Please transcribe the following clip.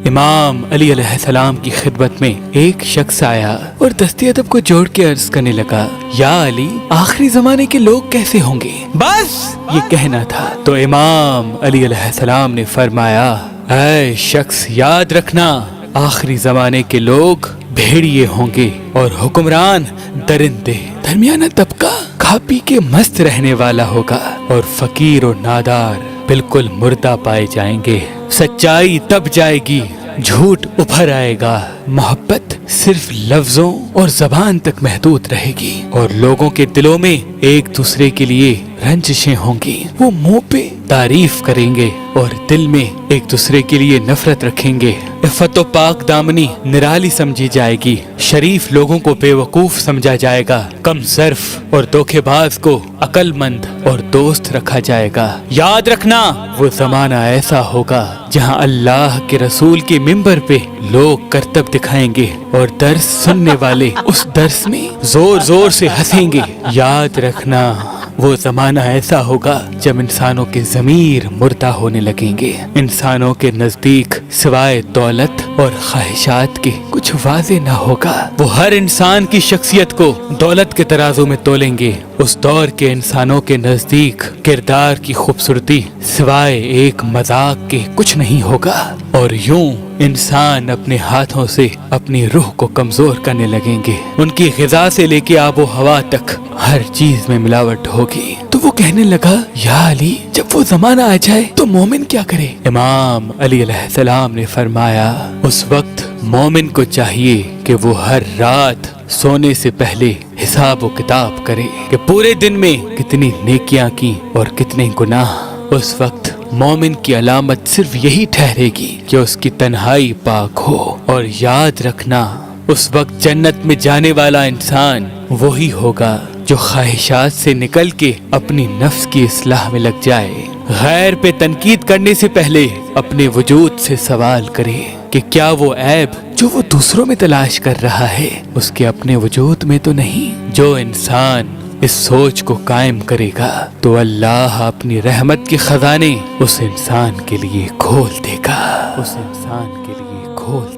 امام علی علیہ السلام کی خدمت میں ایک شخص آیا اور دستی ادب کو جوڑ کے عرض کرنے لگا، یا علی، آخری زمانے کے لوگ کیسے ہوں گے؟ بس یہ کہنا تھا تو امام علی علیہ السلام نے فرمایا، اے شخص، یاد رکھنا، آخری زمانے کے لوگ بھیڑیے ہوں گے اور حکمران درندے، درمیانہ طبقہ کھا پی کے مست رہنے والا ہوگا اور فقیر اور نادار بالکل مردہ پائے جائیں گے۔ سچائی تب جائے گی، جھوٹ ابھر آئے گا، محبت صرف لفظوں اور زبان تک محدود رہے گی اور لوگوں کے دلوں میں ایک دوسرے کے لیے رنجشیں ہوں گی۔ وہ منہ پہ تعریف کریں گے اور دل میں ایک دوسرے کے لیے نفرت رکھیں گے۔ عفت و پاک دامنی نرالی سمجھی جائے گی، شریف لوگوں کو بے وقوف سمجھا جائے گا، کم صرف اور دھوکے باز کو عقل مند اور دوست رکھا جائے گا۔ یاد رکھنا، وہ زمانہ ایسا ہوگا جہاں اللہ کے رسول کے ممبر پہ لوگ کرتب دکھائیں گے اور درس سننے والے اس درس میں زور زور سے ہنسیں گے۔ یاد رکھنا، وہ زمانہ ایسا ہوگا جب انسانوں کے ضمیر مردہ ہونے لگیں گے، انسانوں کے نزدیک سوائے دولت اور خواہشات کے کچھ واضح نہ ہوگا۔ وہ ہر انسان کی شخصیت کو دولت کے ترازو میں تولیں گے۔ اس دور کے انسانوں کے نزدیک کردار کی خوبصورتی سوائے ایک مذاق کے کچھ نہیں ہوگا، اور یوں انسان اپنے ہاتھوں سے اپنی روح کو کمزور کرنے لگیں گے۔ ان کی غذا سے لے کے آب و ہوا تک ہر چیز میں ملاوٹ ہوگی۔ تو وہ کہنے لگا، یا علی، جب وہ زمانہ آ جائے تو مومن کیا کرے؟ امام علی علیہ السلام نے فرمایا، اس وقت مومن کو چاہیے کہ وہ ہر رات سونے سے پہلے حساب و کتاب کرے کہ پورے دن میں کتنی نیکیاں کی اور کتنے گناہ۔ اس وقت مومن کی علامت صرف یہی ٹھہرے گی کہ اس کی تنہائی پاک ہو، اور یاد رکھنا، اس وقت جنت میں جانے والا انسان وہی ہوگا جو خواہشات سے نکل کے اپنی نفس کی اصلاح میں لگ جائے، غیر پہ تنقید کرنے سے پہلے اپنے وجود سے سوال کرے کہ کیا وہ عیب جو وہ دوسروں میں تلاش کر رہا ہے اس کے اپنے وجود میں تو نہیں۔ جو انسان اس سوچ کو قائم کرے گا تو اللہ اپنی رحمت کے خزانے اس انسان کے لیے کھول دے گا، اس انسان کے لیے کھول